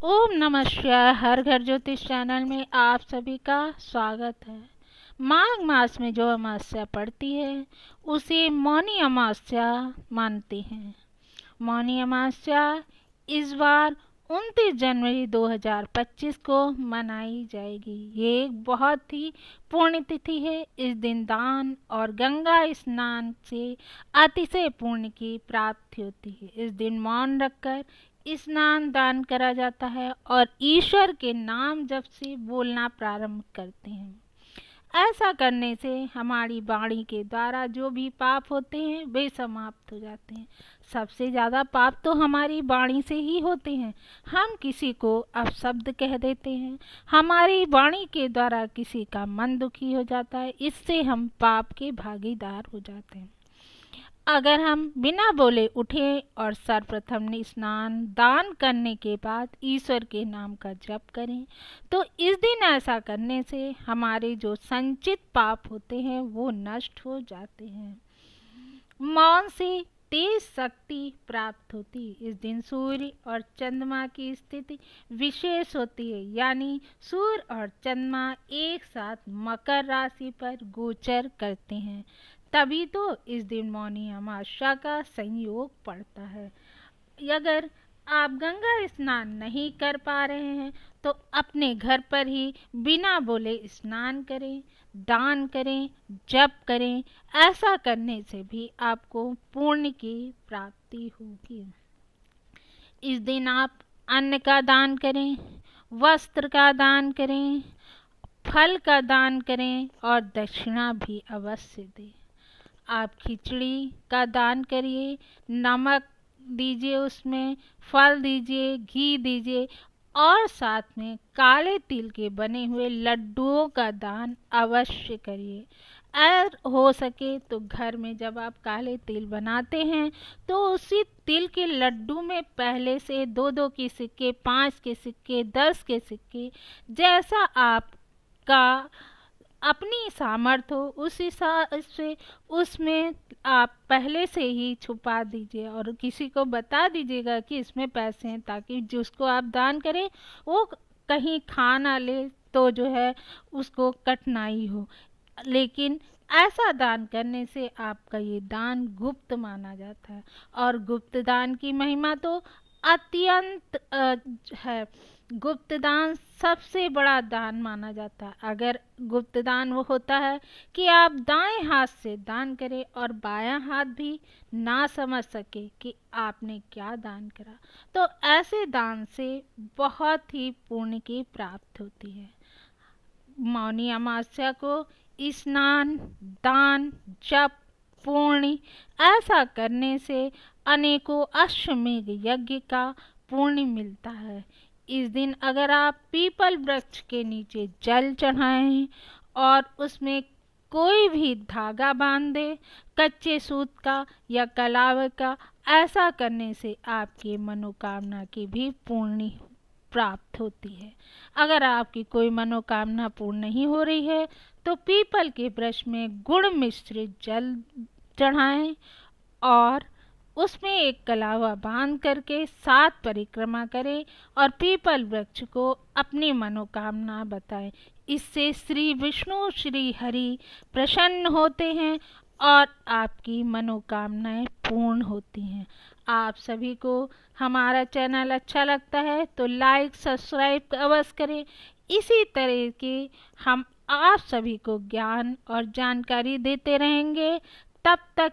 ओम नमः शिवाय। हर घर ज्योतिष चैनल में आप सभी का स्वागत है। माघ मास में जो अमावस्या पड़ती है उसे मौनी अमावस्या मानते हैं। मौनी अमावस्या इस बार 29 जनवरी 2025 को मनाई जाएगी। ये एक बहुत ही पुण्य तिथि है। इस दिन दान और गंगा स्नान से अतिशय पुण्य की प्राप्ति होती है। इस दिन मौन रखकर स्नान दान करा जाता है और ईश्वर के नाम जप से बोलना प्रारंभ करते हैं। ऐसा करने से हमारी वाणी के द्वारा जो भी पाप होते हैं वे समाप्त हो जाते हैं। सबसे ज़्यादा पाप तो हमारी वाणी से ही होते हैं। हम किसी को अपशब्द कह देते हैं, हमारी वाणी के द्वारा किसी का मन दुखी हो जाता है, इससे हम पाप के भागीदार हो जाते हैं। अगर हम बिना बोले उठें और सर्वप्रथम स्नान दान करने के बाद ईश्वर के नाम का जप करें तो इस दिन ऐसा करने से हमारे जो संचित पाप होते हैं वो नष्ट हो जाते हैं। मौन से तेज शक्ति प्राप्त होती है। इस दिन सूर्य और चंद्रमा की स्थिति विशेष होती है, यानी सूर्य और चंद्रमा एक साथ मकर राशि पर गोचर करते हैं। तभी तो इस दिन मौनी अमावस्या का संयोग पड़ता है। अगर आप गंगा स्नान नहीं कर पा रहे हैं तो अपने घर पर ही बिना बोले स्नान करें, दान करें, जप करें। ऐसा करने से भी आपको पुण्य की प्राप्ति होगी। इस दिन आप अन्न का दान करें, वस्त्र का दान करें, फल का दान करें और दक्षिणा भी अवश्य दें। आप खिचड़ी का दान करिए, नमक दीजिए, उसमें फल दीजिए, घी दीजिए और साथ में काले तिल के बने हुए लड्डुओं का दान अवश्य करिए। अगर हो सके तो घर में जब आप काले तिल बनाते हैं तो उसी तिल के लड्डू में पहले से 2-2 के सिक्के, 5 के सिक्के, 10 के सिक्के, जैसा आपका अपनी सामर्थ्य हो उस हिसाब से उसमें आप पहले से ही छुपा दीजिए और किसी को बता दीजिएगा कि इसमें पैसे हैं, ताकि जिसको आप दान करें वो कहीं खा ना ले तो जो है उसको कठिनाई हो। लेकिन ऐसा दान करने से आपका ये दान गुप्त माना जाता है और गुप्त दान की महिमा तो अत्यंत है। गुप्त दान सबसे बड़ा दान माना जाता है। अगर गुप्त दान वो होता है कि आप दाएं हाथ से दान करें और बायां हाथ भी ना समझ सके कि आपने क्या दान करा, तो ऐसे दान से बहुत ही पुण्य की प्राप्ति होती है। मौनी अमावस्या को स्नान, दान, जप, पुण्य ऐसा करने से अनेकों अश्वमेध यज्ञ का पुण्य मिलता है। इस दिन अगर आप पीपल वृक्ष के नीचे जल चढ़ाएं और उसमें कोई भी धागा बांध दे, कच्चे सूत का या कलाव का, ऐसा करने से आपकी मनोकामना की भी पूर्ति प्राप्त होती है। अगर आपकी कोई मनोकामना पूर्ण नहीं हो रही है तो पीपल के वृक्ष में गुड़ मिश्रित जल चढ़ाएं और उसमें एक कलावा बांध करके 7 परिक्रमा करें और पीपल वृक्ष को अपनी मनोकामना बताएं। इससे श्री विष्णु श्री हरि प्रसन्न होते हैं और आपकी मनोकामनाएं पूर्ण होती हैं। आप सभी को हमारा चैनल अच्छा लगता है तो लाइक सब्सक्राइब अवश्य करें। इसी तरह के हम आप सभी को ज्ञान और जानकारी देते रहेंगे। तब तक